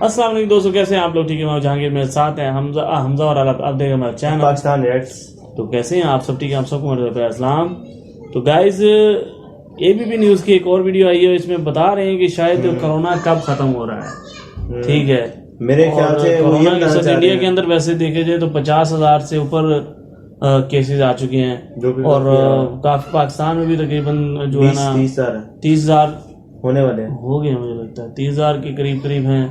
अस्सलाम वालेकुम दोस्तों, कैसे हैं आप लोग? ठीक है, मैं जहांगीर, मेरे साथ हैं हमजा और आप देख हमारा चैनल पाकिस्तान रेड्स। तो कैसे हैं आप सब? ठीक है, आप सबको मेरा प्यार सलाम। तो गाइज एबीपी न्यूज़ की एक और वीडियो आई है, इसमें बता रहे हैं कि शायद कोरोना कब खत्म हो रहा है। ठीक है, मेरे ख्याल से कोरोना के साथ इंडिया के अंदर वैसे देखे जाए तो 50,000 से ऊपर केसेस आ चुके हैं और काफी पाकिस्तान में भी तकरीबन जो है ना 30,000 होने वाले हो गए, मुझे लगता है 30,000 के करीब करीब हैं।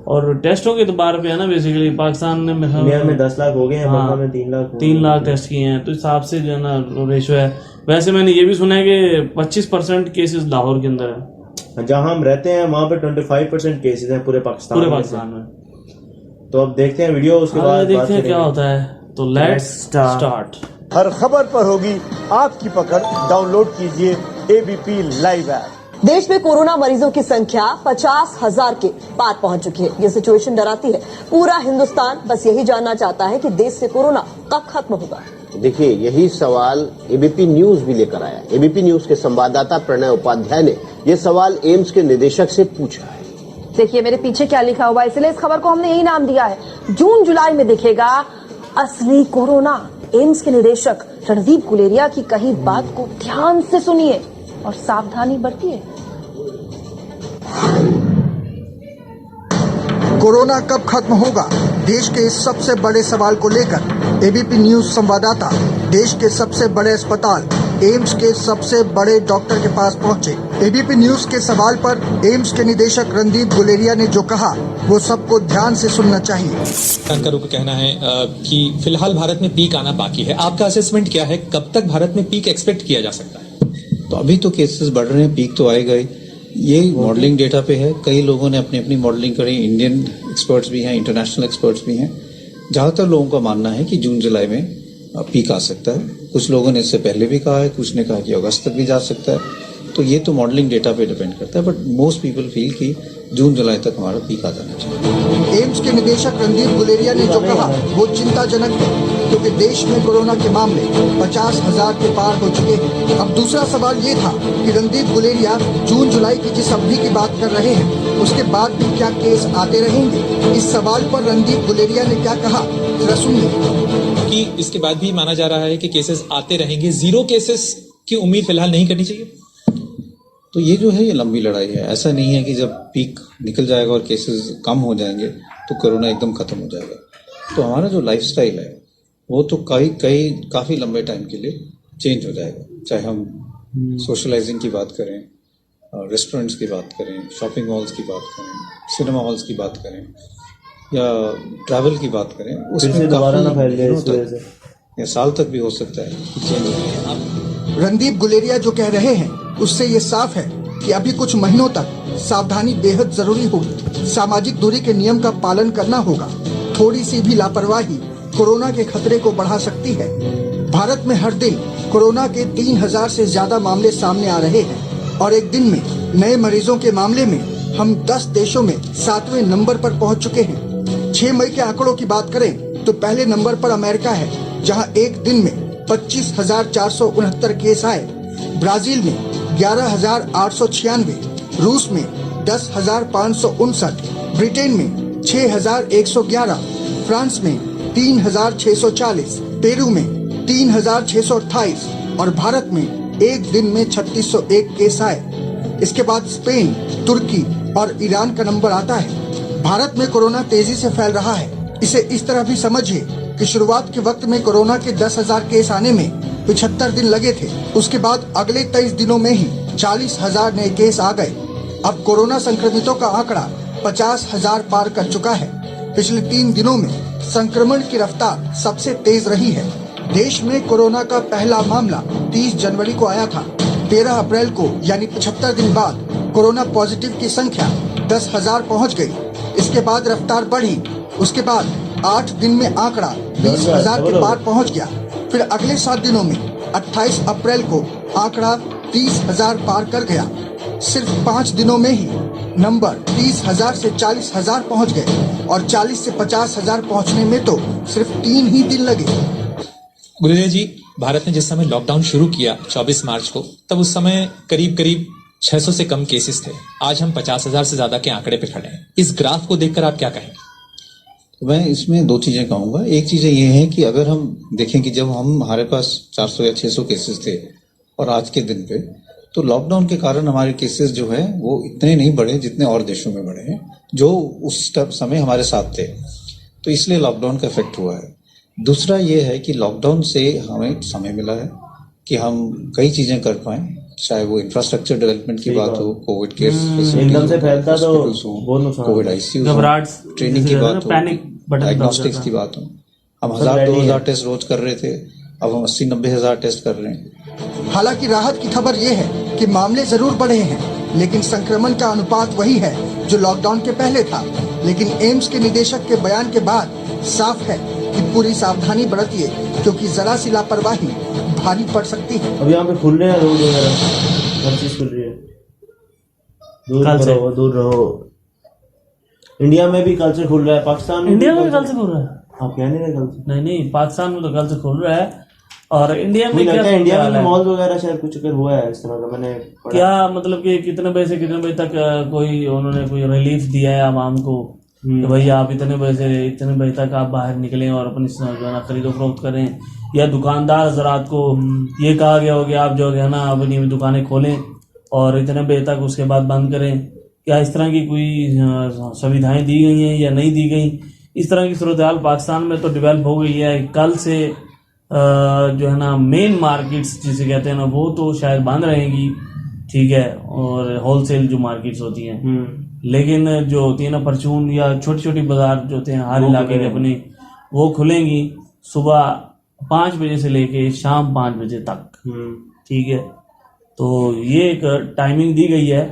और टेस्टों के एतबार पे है ना, बेसिकली पाकिस्तान में इंडिया में 10 लाख हो गए हैं, हाँ, में 3 लाख टेस्ट किए हैं, तो इस हिसाब से जो है ना रेशो है। वैसे मैंने ये भी सुना है कि 25% केसेस लाहौर के अंदर है, जहां हम रहते हैं वहां पे 25% केसेस हैं पूरे पाकिस्तान में। तो अब देखते हैं वीडियो, उसके बाद देखते हैं क्या होता है। तो लेट्स स्टार्ट। हर खबर पर होगी आपकी पकड़। डाउनलोड कीजिए एबीपी लाइव ऐप। देश में कोरोना मरीजों की संख्या 50,000 के पार पहुंच चुकी है। ये सिचुएशन डराती है। पूरा हिंदुस्तान बस यही जानना चाहता है कि देश से कोरोना कब खत्म होगा। देखिए, यही सवाल एबीपी न्यूज भी लेकर आया। एबीपी न्यूज के संवाददाता प्रणय उपाध्याय ने यह सवाल एम्स के निदेशक से पूछा है। देखिए मेरे पीछे क्या लिखा हुआ है, इसलिए इस खबर को हमने यही नाम दिया है, जून जुलाई में दिखेगा असली कोरोना। एम्स के निदेशक रणदीप गुलेरिया की कही बात को ध्यान से सुनिए और सावधानी बरतिए। कोरोना कब खत्म होगा? देश के इस सबसे बड़े सवाल को लेकर एबीपी न्यूज संवाददाता देश के सबसे बड़े अस्पताल एम्स के सबसे बड़े डॉक्टर के पास पहुंचे। एबीपी न्यूज के सवाल पर एम्स के निदेशक रणदीप गुलेरिया ने जो कहा वो सबको ध्यान से सुनना चाहिए। जानकारों का कहना है कि फिलहाल भारत में पीक आना बाकी है। आपका असेसमेंट क्या है, कब तक भारत में पीक एक्सपेक्ट किया जा सकता है? तो अभी तो केसेस बढ़ रहे हैं, पीक तो आएगा ही। ये मॉडलिंग डेटा पे है, कई लोगों ने अपनी अपनी मॉडलिंग करी, इंडियन एक्सपर्ट्स भी हैं, इंटरनेशनल एक्सपर्ट्स भी हैं। ज़्यादातर लोगों का मानना है कि जून जुलाई में पीक आ सकता है। कुछ लोगों ने इससे पहले भी कहा है, कुछ ने कहा कि अगस्त तक भी जा सकता है। तो ये तो मॉडलिंग डेटा पे डिपेंड करता है, बट मोस्ट पीपल फील कि जून जुलाई तक हमारा पीक आ जाना चाहिए। एम्स के निदेशक रणदीप गुलेरिया ने जो कहा वो चिंताजनक है, क्योंकि देश में कोरोना के मामले 50,000 के पार हो चुके हैं। अब दूसरा सवाल ये था कि रणदीप गुलेरिया जून जुलाई की जिस अवधि की बात कर रहे हैं उसके बाद भी क्या केस आते रहेंगे? इस सवाल पर रणदीप गुलेरिया ने क्या कहा, जरा सुनिए। कि इसके बाद भी माना जा रहा है कि केसेस आते रहेंगे, जीरो केसेस की उम्मीद फिलहाल नहीं करनी चाहिए। तो ये जो है ये लंबी लड़ाई है। ऐसा नहीं है कि जब पीक निकल जाएगा और केसेस कम हो जाएंगे तो कोरोना एकदम खत्म हो जाएगा। तो हमारा जो लाइफस्टाइल है वो तो काफ़ी लंबे टाइम के लिए चेंज हो जाएगा। चाहे हम सोशलाइजिंग की बात करें, रेस्टोरेंट्स की बात करें, शॉपिंग मॉल्स की बात करें, सिनेमा हॉल्स की बात करें या ट्रैवल की बात करें, उसमें या साल तक भी हो सकता है चेंज हो। रणदीप गुलेरिया जो कह रहे हैं उससे ये साफ है कि अभी कुछ महीनों तक सावधानी बेहद जरूरी होगी। सामाजिक दूरी के नियम का पालन करना होगा। थोड़ी सी भी लापरवाही कोरोना के खतरे को बढ़ा सकती है। भारत में हर दिन कोरोना के 3,000 से ज्यादा मामले सामने आ रहे हैं और एक दिन में नए मरीजों के मामले में हम 10 देशों में 7वें नंबर पर पहुंच चुके हैं। 6 मई के आंकड़ों की बात करें तो पहले नंबर पर अमेरिका है, जहां एक दिन में 25,469 केस आए। ब्राजील में 11,896, रूस में 10,559, ब्रिटेन में 6,111, फ्रांस में 3,640, पेरू में 3,628 और भारत में एक दिन में 3,601 केस आए। इसके बाद स्पेन, तुर्की और ईरान का नंबर आता है। भारत में कोरोना तेजी से फैल रहा है। इसे इस तरह भी समझिए कि शुरुआत के वक्त में कोरोना के 10,000 केस आने में 75 दिन लगे थे। उसके बाद अगले 23 दिनों में ही 40,000 नए केस आ गए। अब कोरोना संक्रमितों का आंकड़ा 50,000 पार कर चुका है। पिछले 3 दिनों में संक्रमण की रफ्तार सबसे तेज रही है। देश में कोरोना का पहला मामला 30 जनवरी को आया था। 13 अप्रैल को यानी 75 दिन बाद कोरोना पॉजिटिव की संख्या 10,000 पहुँच गयी। इसके बाद रफ्तार बढ़ी। उसके बाद 8 दिन में आंकड़ा 20,000 के पार पहुँच गया। फिर अगले 7 दिनों में 28 अप्रैल को आंकड़ा 30,000 पार कर गया। सिर्फ 5 दिनों में ही नंबर 30,000 से 40,000 पहुंच गए और 40 से 50,000 पहुंचने में तो सिर्फ 3 ही दिन लगे। गुलेरिया जी, भारत ने जिस समय लॉकडाउन शुरू किया 24 मार्च को, तब उस समय करीब 600 से कम केसेस थे, आज हम 50,000 से ज्यादा के आंकड़े पे खड़े हैं। इस ग्राफ को देखकर आप क्या कहेंगे? तो मैं इसमें दो चीजें कहूंगा। एक चीज ये है कि अगर हम देखें कि जब हमारे पास 400 या 600 केसेस थे और आज के दिन पे, तो लॉकडाउन के कारण हमारे केसेस जो है वो इतने नहीं बढ़े जितने और देशों में बढ़े हैं जो उस समय हमारे साथ थे, तो इसलिए लॉकडाउन का इफेक्ट हुआ है। दूसरा ये है कि लॉकडाउन से हमें समय मिला है कि हम कई चीजें कर पाए, चाहे वो इंफ्रास्ट्रक्चर डेवलपमेंट की बात हो, कोविड केयर एकदम से फैलता तो बहुत नुकसान, कोविड आईसीयू, घबराहट, ट्रेनिंग की बात हो, पैनिक बटन डायग्नोस्टिक्स की बात हो। हम 1000-2000 टेस्ट रोज कर रहे थे, अब हम 80-90 हजार टेस्ट कर रहे हैं। हालांकि राहत की खबर ये है कि मामले जरूर बढ़े हैं, लेकिन संक्रमण का अनुपात वही है जो लॉकडाउन के पहले था। लेकिन एम्स के निदेशक के बयान के बाद साफ है कि पूरी सावधानी बरतिए, क्योंकि जरा सी लापरवाही भारी पड़ सकती है। अब यहाँ पे खुल रहे हैं रोड वगैरह, हर चीज खुल रही है। दूर रहो। इंडिया में भी कल से खुल रहा है, पाकिस्तान में इंडिया में कल से खुल रहा है। आप कह नहीं रहे कल से? नहीं, पाकिस्तान में तो कल से खुल रहा है। और इंडिया में क्या, इंडिया में मॉल वगैरह शायद कुछ अगर हुआ है इस तरह का, मैंने क्या मतलब कि कितने बजे से कितने बजे तक कोई उन्होंने कोई रिलीफ दिया है आवाम को कि भाई आप इतने बजे तक आप बाहर निकलें और अपनी खरीदो फरोख्त करें, या दुकानदार हजरात को ये कहा गया हो कि आप जो है ना अपनी दुकानें खोलें और इतने बजे तक उसके बाद बंद करें। क्या इस तरह की कोई सुविधाएं दी गई हैं या नहीं दी गई? इस तरह की सूरत हाल पाकिस्तान में तो डेवलप हो गई है। कल से जो है ना मेन मार्केट्स जिसे कहते हैं ना, वो तो शायद बंद रहेंगी, ठीक है, और होलसेल जो मार्केट्स होती हैं, लेकिन जो होती है ना परचून या छोटी छोटी बाजार जो होते हैं हर इलाके के अपने, वो खुलेंगी सुबह 5 बजे से लेके शाम 5 बजे तक, ठीक है। तो ये एक टाइमिंग दी गई है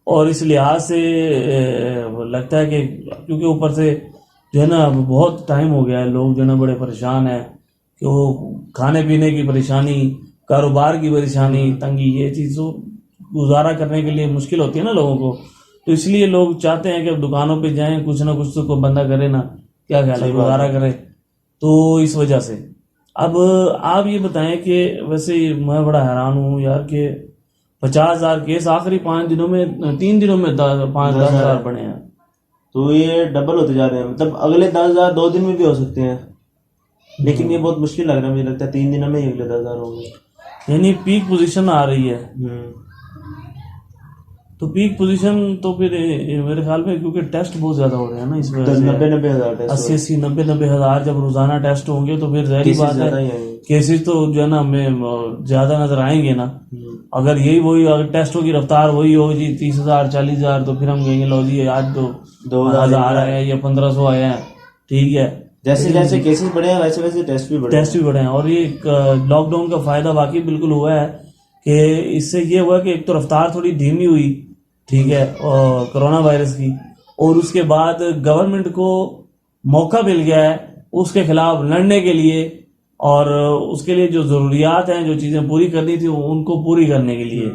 और इस लिहाज से लगता है कि क्योंकि ऊपर से जो है ना बहुत टाइम हो गया है, लोग जो है ना बड़े परेशान हैं कि वो खाने पीने की परेशाानी, कारोबार की परेशानी, तंगी, ये चीज़ों गुजारा करने के लिए मुश्किल होती है ना लोगों को, तो इसलिए लोग चाहते हैं कि अब दुकानों पे जाएं, कुछ ना कुछ तो को बंदा करे ना, क्या ख्याल है, गुजारा करे। तो इस वजह से अब आप ये बताएं कि वैसे मैं बड़ा हैरान हूँ यार कि 50,000 केस आखिरी 3 दिनों में 5-10,000 बढ़े हैं, तो ये डबल होते जा रहे हैं। मतलब अगले 10,000 2 दिन में भी हो सकते हैं, लेकिन ये बहुत मुश्किल लग रहा है, मुझे लगता है 3 दिनों में ही अगले 10,000 होंगे। यानी पीक पोजीशन आ रही है। तो पीक पोजीशन तो फिर मेरे ख्याल में क्योंकि टेस्ट बहुत ज्यादा हो रहे हैं ना, इस वजह से 90 हजार 80-90 हजार जब रोजाना टेस्ट होंगे तो फिर जाहिर बात है केसेस तो जो है ना हमें ज्यादा नजर आएंगे ना। अगर वही अगर टेस्टों की रफ्तार वही हो जी 30,000 40,000, तो फिर हम कहेंगे लो जी आज तो 2,000 आए हैं या 1,500 आए हैं, ठीक है। जैसे जैसे केसेस बढ़े हैं वैसे वैसे टेस्ट भी बढ़े हैं। और ये लॉकडाउन का फायदा वाकई बिल्कुल हुआ है कि इससे ये हुआ कि एक तो रफ्तार थोड़ी धीमी हुई, ठीक है, और कोरोना वायरस की, और उसके बाद गवर्नमेंट को मौका मिल गया है उसके खिलाफ लड़ने के लिए, और उसके लिए जो जरूरियात हैं, जो चीज़ें पूरी करनी थी उनको पूरी करने के लिए,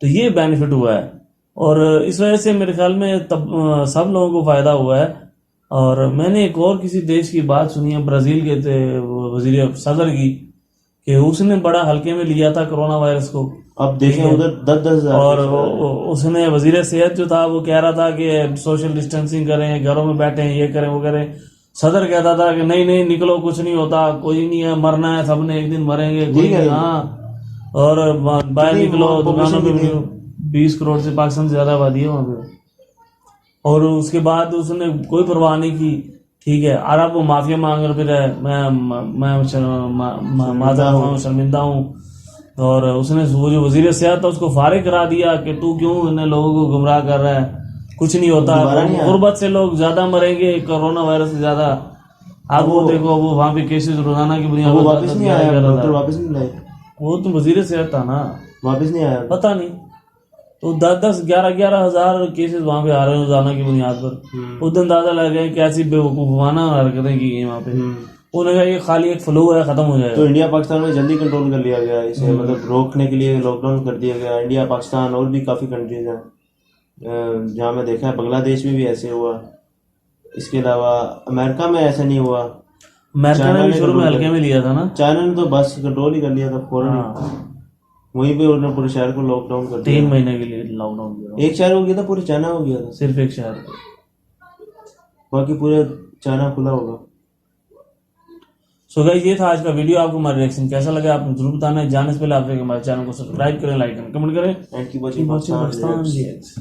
तो ये बेनिफिट हुआ है। और इस वजह से मेरे ख्याल में तब सब लोगों को फ़ायदा हुआ है। और मैंने एक और किसी देश की बात सुनी है, ब्राज़ील के वज़ीर सदर की, कि उसने बड़ा हल्के में लिया था कोरोना वायरस को। अब देखें उधर 10-10 हजार, और उसने वजीर सेहत जो था वो कह रहा था कि सोशल डिस्टेंसिंग करें, घरों में बैठें, ये करें वो करें। सदर कहता था कि नहीं निकलो, कुछ नहीं होता, कोई नहीं है, मरना है सबने, एक दिन मरेंगे, कोई नहीं, हाँ, और बाहर निकलो, दुकानों पे 20 करोड़ से पाकिस्तान से ज्यादा आबादी है वहाँ पे। और उसके बाद उसने कोई परवाह नहीं की, ठीक है। और अब वो माफिया मांग कर फिर मैं शर्मिंदा हूँ। और उसने वो जो वजीर सेहत था उसको फारिग करा दिया कि तू क्यों इन लोगों को गुमराह कर रहा है, कुछ नहीं होता, गुर्बत से लोग ज्यादा मरेंगे कोरोना वायरस से ज्यादा। अब वो देखो वो वहाँ पे केसेस रोजाना की बुनियाद पर वापस नहीं आया, डॉक्टर वापस नहीं लाए, वो तो वजीर सेहत था ना, वापस नहीं आया, पता नहीं। तो 10-10, 11-11 हजार केसेस वहाँ पे आ रहे हैं रोजाना की बुनियाद पर। उस दिन अंदाजा लग गया कैसी बेवकूफाना हरकतें की गई वहाँ पे। उन्होंने कहा ये खाली एक फ्लू है, खत्म हो जाएगा। तो इंडिया पाकिस्तान में जल्दी कंट्रोल कर लिया गया इसे, मतलब रोकने के लिए लॉकडाउन कर दिया गया। इंडिया, पाकिस्तान और भी काफी कंट्रीज हैं जहाँ मैं देखा है, बांग्लादेश में भी ऐसे हुआ। इसके अलावा अमेरिका में ऐसा नहीं हुआ, अमेरिका ने भी शुरू में हल्के में लिया था ना, चाइना ने तो बस कंट्रोल ही कर लिया था फौरन। वहीं पे उन्होंने पूरे शहर को लॉकडाउन कर दिया। 3 महीने के लिए लॉकडाउन किया, एक शहर हो गया था, पूरे चाइना हो गया था, सिर्फ एक शहर पे। बाकी पूरे चाइना खुला होगा। सो गाइस, ये था आज का वीडियो। आपको हमारा रिएक्शन कैसा लगा आपने जरूर बताना है। जाने से पहले आप हमारे चैनल को सब्सक्राइब करें, लाइक करें, कमेंट करें। एंड की वॉचिंग पाकिस्तान रिएक्ट्स।